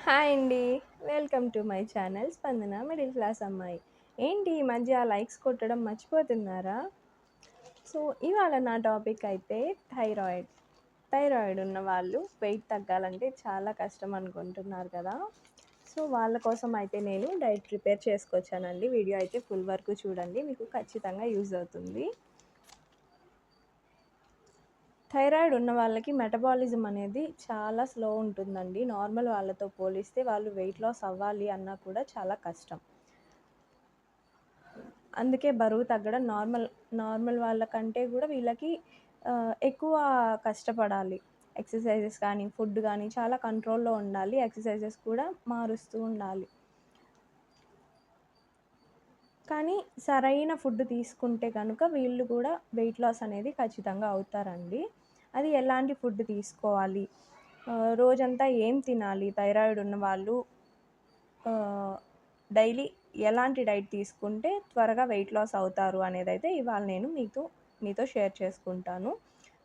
Hi అండి. Welcome to my channel 'స్పందన middle class అమ్మాయి'. ఏంటి ఈ మధ్య లైక్స్ కొట్టడం మర్చిపోతున్నారా? సో, ఇవాళ నా టాపిక్ అయితే థైరాయిడ్. థైరాయిడ్ ఉన్నవాళ్ళు వెయిట్ తగ్గాలంటే చాలా కష్టం అనుకుంటున్నారు కదా! సో, వాళ్ళ కోసం అయితే నేను డైట్ ప్రిపేర్ చేసుకొచ్చానండి. వీడియో అయితే ఫుల్ వరకు చూడండి. మీకు ఖచ్చితంగా యూజ్ అవుతుంది. థైరాయిడ్ ఉన్న వాళ్ళకి మెటబాలిజం అనేది చాలా స్లో ఉంటుందండి. నార్మల్ వాళ్ళతో పోలిస్తే వాళ్ళు వెయిట్ లాస్ అవ్వాలి అన్నా కూడా చాలా కష్టం. అందుకే బరువు తగ్గడం నార్మల్ వాళ్ళకంటే గూడా వీళ్ళకి ఎక్కువ కష్టపడాలి. ఎక్సర్‌సైజెస్ కానీ, ఫుడ్ గానీ చాలా కంట్రోల్‌లో ఉండాలి. ఎక్సర్‌సైజెస్ కూడా మారుస్తూ ఉండాలి. కానీ సరైన ఫుడ్ తీసుకుంటే గనుక వీళ్ళు కూడా వెయిట్ లాస్ అనేది ఖచ్చితంగా అవుతారండి. అది ఎలాంటి ఫుడ్ తీసుకోవాలి? రోజంతా ఏం తినాలి? థైరాయిడ్ ఉన్నవాళ్ళు ఆహ్, డైలీ ఎలాంటి డైట్ తీసుకుంటే త్వరగా వెయిట్ లాస్ అవుతారు అనేదైతే ఇవాళ నేను మీతో షేర్ చేసుకుంటాను.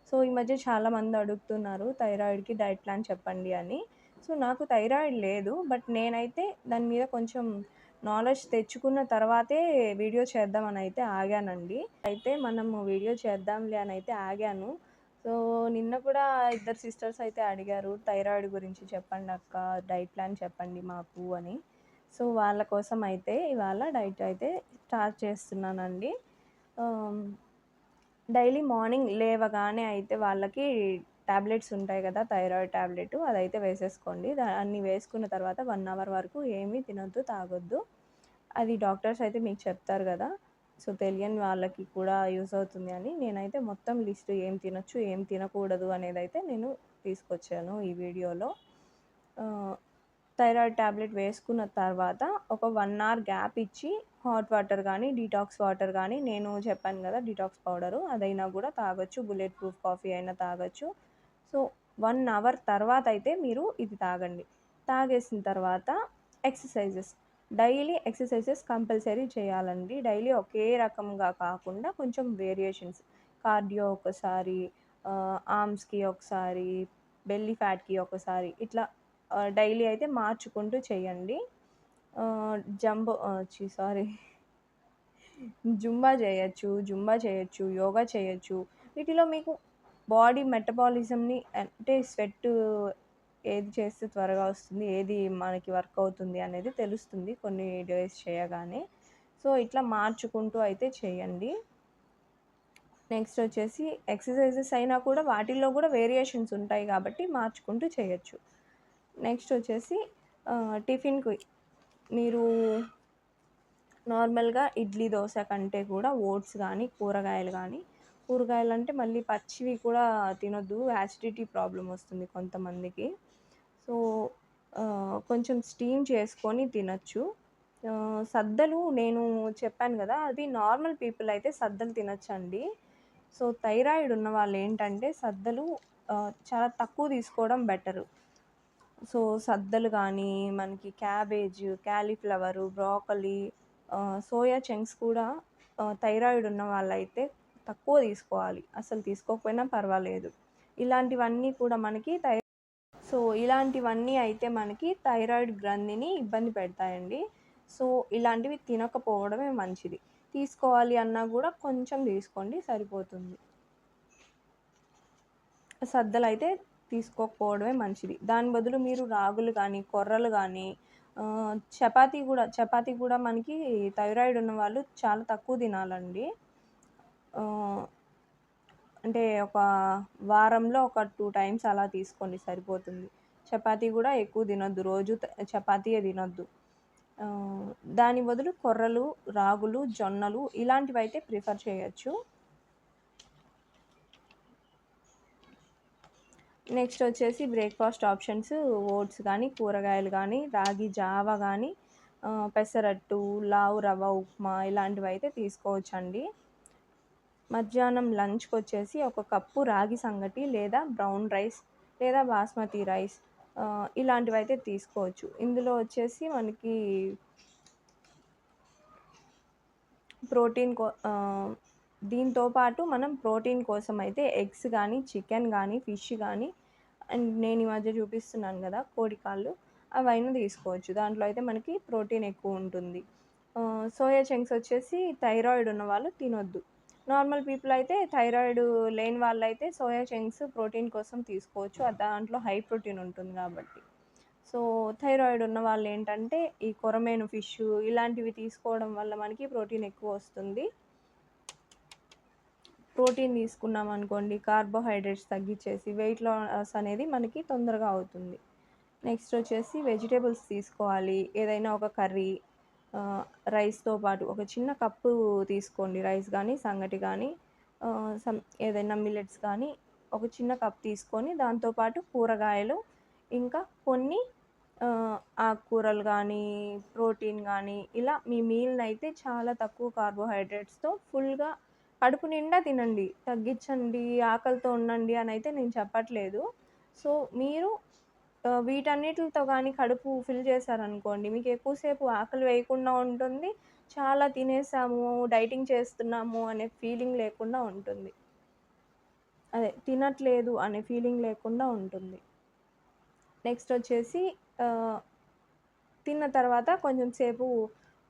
సో, ఈ మధ్య చాలామంది అడుగుతున్నారు థైరాయిడ్‌కి డైట్ ప్లాన్ చెప్పండి అని. సో, నాకు థైరాయిడ్ లేదు. బట్ నేనైతే దాని మీద కొంచెం నాలెడ్జ్ తెచ్చుకున్న తర్వాతే వీడియో చేద్దామనైతే ఆగానండి. అయితే మనము వీడియో చేద్దాంలే అనైతే ఆగాను. సో, నిన్న కూడా ఇద్దరు సిస్టర్స్ అయితే అడిగారు థైరాయిడ్ గురించి చెప్పండక్క, డైట్ ప్లాన్ చెప్పండి మాకు అని. సో, వాళ్ళ కోసం అయితే ఇవాళ డైట్ అయితే స్టార్ట్ చేస్తున్నానండి. ఆహ్, డైలీ మార్నింగ్ లేవగానే అయితే వాళ్ళకి టాబ్లెట్స్ ఉంటాయి కదా! థైరాయిడ్ టాబ్లెట్ అదైతే వేసేసుకోండి. దాన్ని వేసుకున్న తర్వాత 1 అవర్ వరకు ఏమీ తినొద్దు, తాగొద్దు. అది డాక్టర్స్ అయితే మీకు చెప్తారు గదా! సో, తెలియని వాళ్ళకి కూడా యూజ్ అవుతుంది అని నేనైతే మొత్తం లిస్ట్ ఏం తినొచ్చు, ఏం తినకూడదు అనేదైతే నేను తీసుకొచ్చాను ఈ వీడియోలో. ఆహ్, థైరాయిడ్ టాబ్లెట్ వేసుకున్న తర్వాత ఒక 1 అవర్ గ్యాప్ ఇచ్చి హాట్ వాటర్ గానీ, డీటాక్స్ వాటర్ గానీ నేను చెప్పాను గదా! డీటాక్స్ పౌడరు అదైనా గూడా తాగొచ్చు. బుల్లెట్ ప్రూఫ్ కాఫీ అయినా తాగొచ్చు. సో, 1 అవర్ తర్వాతయితే మీరు ఇది తాగండి. తాగేసిన తర్వాత ఎక్సర్‌సైజెస్. డైలీ ఎక్సర్‌సైజెస్ కంపల్సరీ చేయాలండి. డైలీ ఒకే రకంగా కాకుండా కొంచెం వేరియేషన్స్. కార్డియో ఒకసారి, ఆర్మ్స్‌కి ఒకసారి, బెల్లీ ఫ్యాట్‌కి ఒకసారి ఇట్లా డైలీ అయితే మార్చుకుంటూ చేయండి. సారీ, జుంబా చేయొచ్చు, యోగా చేయొచ్చు. వీటిలో మీకు బాడీ మెటబాలిజంని అంటే ఏది చేస్తే త్వరగా వస్తుంది, ఏది మనకి వర్క్ అవుతుంది అనేది తెలుస్తుంది కొన్ని డేస్ చేయగానే. సో, ఇట్లా మార్చుకుంటూ అయితే చేయండి. నెక్స్ట్ వచ్చేసి ఎక్సర్‌సైజెస్ అయినా కూడా వాటిల్లో కూడా వేరియేషన్స్ ఉంటాయి కాబట్టి మార్చుకుంటూ చేయొచ్చు. నెక్స్ట్ వచ్చేసి టిఫిన్‌కి మీరు నార్మల్‌గా ఇడ్లీ, దోస కంటే కూడా ఓట్స్ గానీ, కూరగాయలంటే మళ్ళీ పచ్చివి కూడా తినొద్దు. యాసిడిటీ ప్రాబ్లమ్ వస్తుంది కొంతమందికి. సో, కొంచెం స్టీమ్ చేసుకొని తినొచ్చు. సద్దలు నేను చెప్పాను గదా! అది నార్మల్ పీపుల్ అయితే సద్దలు తినొచ్చండి. సో, థైరాయిడ్ ఉన్నవాళ్ళేంటంటే సద్దలు చాలా తక్కువ తీసుకోవడం బెటరు. సో, సద్దలు గానీ, మనకి cabbage, cauliflower, broccoli, soya chunks కూడా థైరాయిడ్ ఉన్న వాళ్ళైతే తక్కువ తీసుకోవాలి. అసలు తీసుకోకపోయినా పర్వాలేదు. ఇలాంటివన్నీ కూడా మనకి ఇలాంటివన్నీ అయితే మనకి థైరాయిడ్ గ్రంథిని ఇబ్బంది పెడతాయండి. సో, ఇలాంటివి తినకపోవడమే మంచిది. తీసుకోవాలి అన్నా గూడా కొంచెం తీసుకోండి సరిపోతుంది. సద్దలైతే తీసుకోకపోవడమే మంచిది. దాని బదులు మీరు రాగులు గానీ, కొర్రలు గానీ, చపాతీ గూడా మనకి థైరాయిడ్ ఉన్నవాళ్ళు చాలా తక్కువ తినాలండి. ఆహ్, అంటే ఒక వారంలో ఒక 2 టైమ్స్ అలా తీసుకోండి సరిపోతుంది. చపాతీ గూడా ఎక్కువ తినొద్దు. రోజు చపాతీయే తినొద్దు. ఆహ్, దాని బదులు కొర్రలు, రాగులు, జొన్నలు ఇలాంటివైతే ప్రిఫర్ చేయొచ్చు. నెక్స్ట్ వచ్చేసి బ్రేక్‌ఫాస్ట్ ఆప్షన్స్ ఓట్స్ గానీ, కూరగాయలు గానీ, రాగి జావ గానీ, పెసరట్టు, లావు రవ్వ ఉప్మా ఇలాంటివైతే తీసుకోవచ్చండి. మధ్యాహ్నం లంచ్‌కొచ్చేసి ఒక కప్పు రాగి సంగటి లేదా బ్రౌన్ రైస్ లేదా బాస్మతి రైస్ ఇలాంటివైతే తీసుకోవచ్చు. ఇందులో వచ్చేసి మనకి ప్రోటీన్ కో ఆహ్, దీంతో పాటు మనం ప్రోటీన్ కోసం అయితే ఎగ్స్ గానీ, చికెన్ గానీ, ఫిష్ గానీ అండ్ నేను ఈ మధ్య చూపిస్తున్నాను గదా! కోడి కాళ్ళు. అవైనా తీసుకోవచ్చు. దాంట్లో అయితే మనకి ప్రోటీన్ ఎక్కువుంటుంది. సోయా చంక్స్ వచ్చేసి థైరాయిడ్ ఉన్నవాళ్ళు తినొద్దు. నార్మల్ పీపుల్ అయితే థైరాయిడ్ లేని వాళ్ళైతే సోయా చంక్స్ ప్రోటీన్ కోసం తీసుకోవచ్చు. దాంట్లో హై ప్రోటీన్ ఉంటుంది కాబట్టి. సో, థైరాయిడ్ ఉన్న వాళ్ళేంటంటే ఈ కొరమేను ఫిషు ఇలాంటివి తీసుకోవడం వల్ల మనకి ప్రోటీన్ ఎక్కువొస్తుంది. ప్రోటీన్ తీసుకున్నామనుకోండి కార్బోహైడ్రేట్స్ తగ్గిచ్చేసి వెయిట్ లాస్ అనేది మనకి తొందరగా అవుతుంది. నెక్స్ట్ వచ్చేసి వెజిటబుల్స్ తీసుకోవాలి. ఏదైనా ఒక కర్రీ రైస్‌తో పాటు ఒక చిన్న కప్పు తీసుకోండి. రైస్ గానీ, సంగటి గానీ ఏదైనా మిల్లెట్స్ కానీ ఒక చిన్న కప్ తీసుకొని దాంతో పాటు కూరగాయలు, ఇంకా కొన్ని ఆకుకూరలు గానీ, ప్రోటీన్ గానీ ఇలా మీ మీల్‌నయితే చాలా తక్కువ కార్బోహైడ్రేట్స్‌తో ఫుల్‌గా కడుపు నిండా తినండి. తగ్గిచ్చండి, ఆకలితో ఉండండి అనైతే నేను చెప్పట్లేదు. సో, మీరు వీటన్నిటిలతో గానీ కడుపు ఫిల్ చేశారనుకోండి, మీకు ఎక్కువ సేపు ఆకలి వేయకుండా ఉంటుంది. చాలా తినేసాము, డైటింగ్ చేస్తున్నాము అనే ఫీలింగ్ లేకుండా ఉంటుంది. అదే తినట్లేదు అనే ఫీలింగ్ లేకుండా ఉంటుంది. నెక్స్ట్ వచ్చేసి ఆహ్, తిన్న తర్వాత కొంచెం సేపు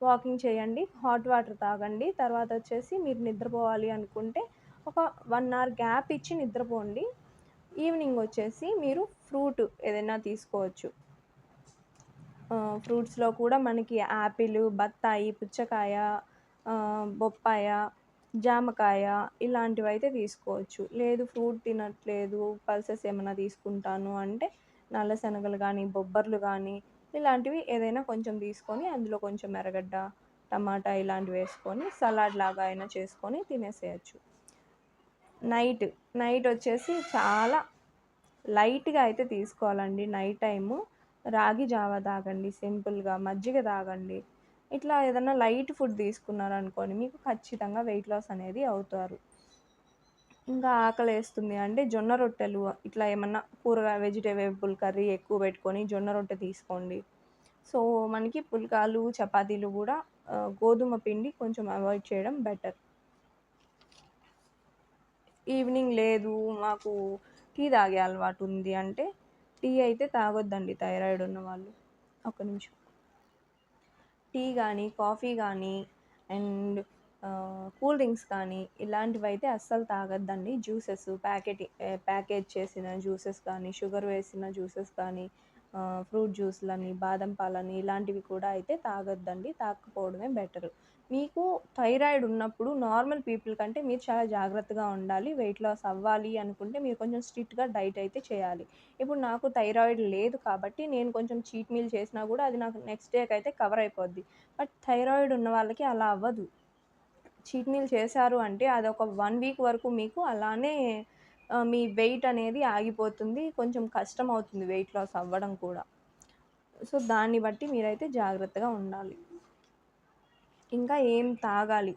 వాకింగ్ చేయండి. హాట్ వాటర్ తాగండి. తర్వాత వచ్చేసి మీరు నిద్రపోవాలి అనుకుంటే ఒక 1 అవర్ గ్యాప్ ఇచ్చి నిద్రపోండి. ఈవినింగ్ వచ్చేసి మీరు ఫ్రూట్ ఏదైనా తీసుకోవచ్చు. ఫ్రూట్స్‌లో కూడా మనకి యాపిలు, బత్తాయి, పుచ్చకాయ, బొప్పాయ, జామకాయ ఇలాంటివైతే తీసుకోవచ్చు. లేదు ఫ్రూట్ తినట్లేదు, పల్సెస్ ఏమన్నా తీసుకుంటాను అంటే నల్ల శనగలు గానీ, బొబ్బర్లు గానీ ఇలాంటివి ఏదైనా కొంచెం తీసుకొని అందులో కొంచెం ఎర్రగడ్డ, టమాటా ఇలాంటివేసుకొని సలాడ్ లాగా అయినా చేసుకొని తినేసేయొచ్చు. నైట్, నైటొచ్చేసి చాలా లైట్‌గా అయితే తీసుకోవాలండి నైట్ టైము. రాగి జావ తాగండి సింపుల్‌గా, మజ్జిగ తాగండి. ఇట్లా ఏదన్నా లైట్ ఫుడ్ తీసుకున్నారనుకోండి మీకు ఖచ్చితంగా వెయిట్ లాస్ అనేది అవుతారు. ఇంకా ఆకలేస్తుంది అంటే జొన్న రొట్టెలు ఇట్లా ఏమన్నా కూరగాయ వెజిటబుల్ కర్రీ ఎక్కువ పెట్టుకొని జొన్న రొట్టె తీసుకోండి. సో, మనకి పుల్కాలు, చపాతీలు గూడా గోధుమ పిండి కొంచెం అవాయిడ్ చేయడం బెటర్. ఈవినింగ్ లేదు మాకు టీ తాగే అలవాటుంది అంటే, టీ అయితే తాగొద్దండి థైరాయిడ్ ఉన్నవాళ్ళు. ఒక్క నిమిషం. టీ గానీ, కాఫీ గానీ అండ్ కూల్ డ్రింక్స్ కానీ ఇలాంటివైతే అస్సలు తాగొద్దండి. జ్యూసెస్ ప్యాకేజ్ చేసిన జ్యూసెస్ కానీ, షుగర్ వేసిన జ్యూసెస్ కానీ, ఫ్రూట్ జ్యూస్‌లని, బాదం పాలని ఇలాంటివి కూడా అయితే తాగొద్దండి. తాగకపోవడమే బెటరు. మీకు థైరాయిడ్ ఉన్నప్పుడు నార్మల్ పీపుల్ కంటే మీరు చాలా జాగ్రత్తగా ఉండాలి. వెయిట్ లాస్ అవ్వాలి అనుకుంటే మీరు కొంచెం స్ట్రిక్ట్‌గా డైట్ అయితే చేయాలి. ఇప్పుడు నాకు థైరాయిడ్ లేదు కాబట్టి నేను కొంచెం చీట్ మీల్ చేసినా గూడా అది నాకు నెక్స్ట్ డేకైతే కవర్ అయిపోద్ది. బట్ థైరాయిడ్ ఉన్న వాళ్ళకి అలా అవ్వదు. చీట్ మీల్ చేశారు అంటే అదొక 1 వీక్ వరకు మీకు అలానే మీ వెయిట్ అనేది ఆగిపోతుంది. కొంచెం కష్టమవుతుంది వెయిట్ లాస్ అవ్వడం కూడా. సో, దాన్ని బట్టి మీరైతే జాగ్రత్తగా ఉండాలి. ఇంకా ఏం తాగాలి?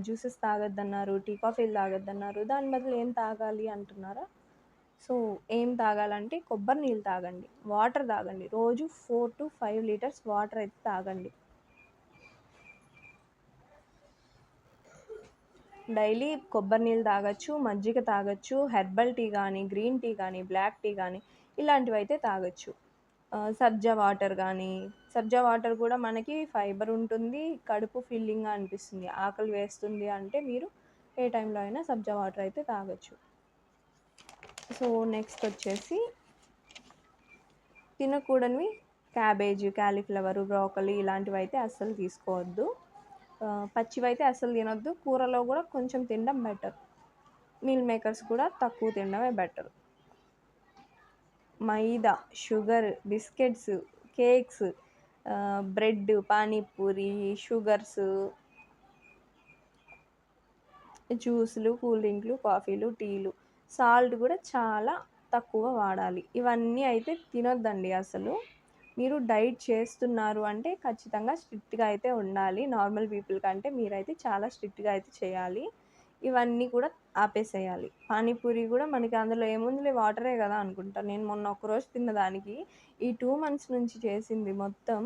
జ్యూసెస్ తాగొద్దన్నారు, టీ, కాఫీలు తాగొద్దన్నారు. దాని బదులు ఏం తాగాలి అంటున్నారా? సో, ఏం తాగాలంటే కొబ్బరి నీళ్ళు తాగండి. వాటర్ తాగండి. రోజు 4-5 లీటర్స్ వాటర్ అయితే తాగండి. డైలీ కొబ్బరి నీళ్ళు తాగొచ్చు, మజ్జిగ తాగొచ్చు, హెర్బల్ టీ గానీ, గ్రీన్ టీ గానీ, బ్లాక్ టీ గానీ ఇలాంటివైతే తాగొచ్చు. సబ్జా వాటర్ గానీ, సబ్జా వాటర్ కూడా మనకి ఫైబర్ ఉంటుంది. కడుపు ఫిల్లింగ్‌గా అనిపిస్తుంది. ఆకలి వేస్తుంది అంటే మీరు ఏ టైంలో అయినా సబ్జా వాటర్ అయితే తాగొచ్చు. సో, నెక్స్ట్ వచ్చేసి తినకూడనివి క్యాబేజ్, కాలీఫ్లవరు, బ్రోకలీ ఇలాంటివైతే అస్సలు తీసుకోవద్దు. పచ్చివైతే అస్సలు తినొద్దు. కూరలో గూడా కొంచెం తినడం బెటర్. మీల్ మేకర్స్ కూడా తక్కువ తినడమే better. Maida, sugar, biscuits, cakes, bread, panipuri, sugars, జ్యూస్‌లు, కూల్ డ్రింక్‌లు, కాఫీలు, టీలు, సాల్ట్ కూడా చాలా తక్కువ వాడాలి. ఇవన్నీ అయితే తినొద్దండి అసలు. మీరు డైట్ చేస్తున్నారు అంటే ఖచ్చితంగా స్ట్రిక్ట్‌గా అయితే ఉండాలి. నార్మల్ పీపుల్ కంటే మీరైతే చాలా స్ట్రిక్ట్‌గా అయితే చేయాలి. ఇవన్నీ కూడా ఆపేసేయాలి. పానీపూరి కూడా మనకి అందులో ఏముందిలే వాటరే గదా అనుకుంటా. నేను మొన్న ఒక్కరోజు తిన్నదానికి ఈ 2 మంత్స్ నుంచి చేసింది మొత్తం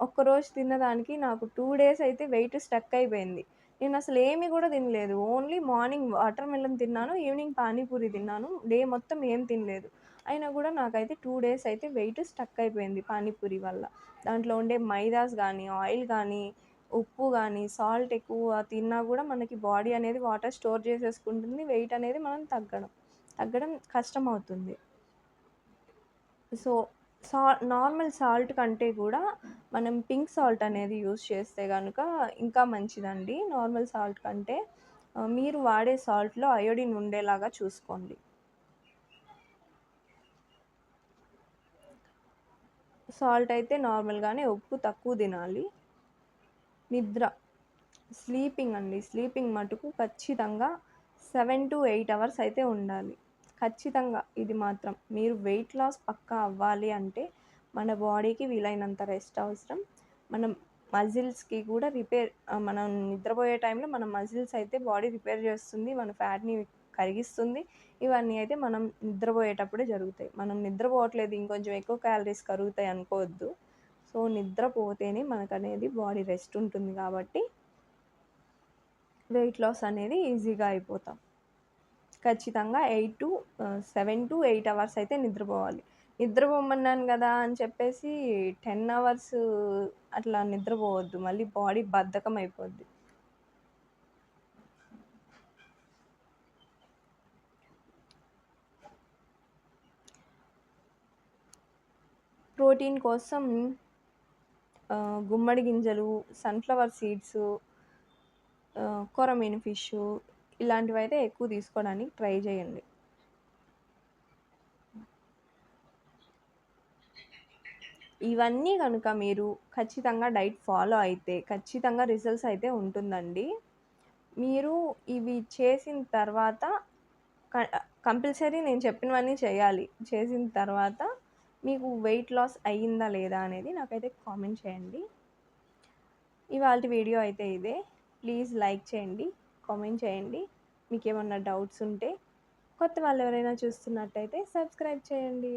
ఒక్కరోజు తిన్నదానికి నాకు 2 డేస్ అయితే వెయిట్ స్టక్ అయిపోయింది. నేనసలు ఏమి గూడా తినలేదు. ఓన్లీ మార్నింగ్ వాటర్ మిలన్ తిన్నాను. ఈవినింగ్ పానీపూరి తిన్నాను. డే మొత్తం ఏం తినలేదు. అయినా కూడా నాకైతే 2 డేస్ అయితే వెయిట్ స్టక్ అయిపోయింది పానీపూరి వల్ల. దాంట్లో ఉండే మైదాస్ గానీ, ఆయిల్ గానీ, ఉప్పు గానీ, సాల్ట్ ఎక్కువ తిన్నా కూడా మనకి బాడీ అనేది వాటర్ స్టోర్ చేసేసుకుంటుంది. వెయిట్ అనేది మనం తగ్గడం కష్టమవుతుంది. సో, సా నార్మల్ సాల్ట్ కంటే కూడా మనం పింక్ సాల్ట్ అనేది యూజ్ చేస్తే గనుక ఇంకా మంచిదండి నార్మల్ సాల్ట్ కంటే. మీరు వాడే సాల్ట్‌లో అయోడిన్ ఉండేలాగా చూసుకోండి. సాల్ట్ అయితే నార్మల్‌గానే, ఉప్పు తక్కువ తినాలి. నిద్ర, స్లీపింగ్ అండి. స్లీపింగ్ మటుకు ఖచ్చితంగా 7-8 అవర్స్ అయితే ఉండాలి. ఖచ్చితంగా ఇది మాత్రం. మీరు వెయిట్ లాస్ పక్కా అవ్వాలి అంటే మన బాడీకి వీలైనంత రెస్ట్ అవసరం. మనం మజిల్స్‌కి కూడా మనం నిద్రపోయే టైంలో మన మజిల్స్ అయితే బాడీ రిపేర్ చేస్తుంది. మన ఫ్యాట్‌ని కరిగిస్తుంది. ఇవన్నీ అయితే మనం నిద్రపోయేటప్పుడే జరుగుతాయి. మనం నిద్రపోవట్లేదు ఇంకొంచెం ఎక్కువ క్యాలరీస్ కరుగుతాయి అనుకోవద్దు. సో, నిద్రపోతేనే మనకనేది బాడీ రెస్ట్ ఉంటుంది కాబట్టి వెయిట్ లాస్ అనేది ఈజీగా అయిపోతాం. ఖచ్చితంగా 7-8 అవర్స్ అయితే నిద్రపోవాలి. నిద్రపోమన్నాను గదా అని చెప్పేసి 10 అవర్స్ అట్లా నిద్రపోవద్దు. మళ్ళీ బాడీ బద్ధకం అయిపోద్ది. ప్రోటీన్ కోసం గుమ్మడి గింజలు, సన్‌ఫ్లవర్ సీడ్సు, కొరమీను ఫిషు ఇలాంటివైతే ఎక్కువ తీసుకోవడానికి ట్రై చేయండి. ఇవన్నీ గనుక మీరు ఖచ్చితంగా డైట్ ఫాలో అయితే ఖచ్చితంగా రిజల్ట్స్ అయితే ఉంటుందండి. మీరు ఇవి చేసిన తర్వాత క కంపల్సరీ నేను చెప్పినవన్నీ చేయాలి. చేసిన తర్వాత మీకు వెయిట్ లాస్ అయ్యిందా లేదా అనేది నాకైతే కామెంట్ చేయండి. ఇవాల్టి వీడియో అయితే ఇదే. ప్లీజ్ లైక్ చేయండి, కామెంట్ చేయండి. మీకేమన్నా డౌట్స్ ఉంటే కొత్త వాళ్ళు ఎవరైనా చూస్తున్నట్టయితే సబ్స్క్రైబ్ చేయండి.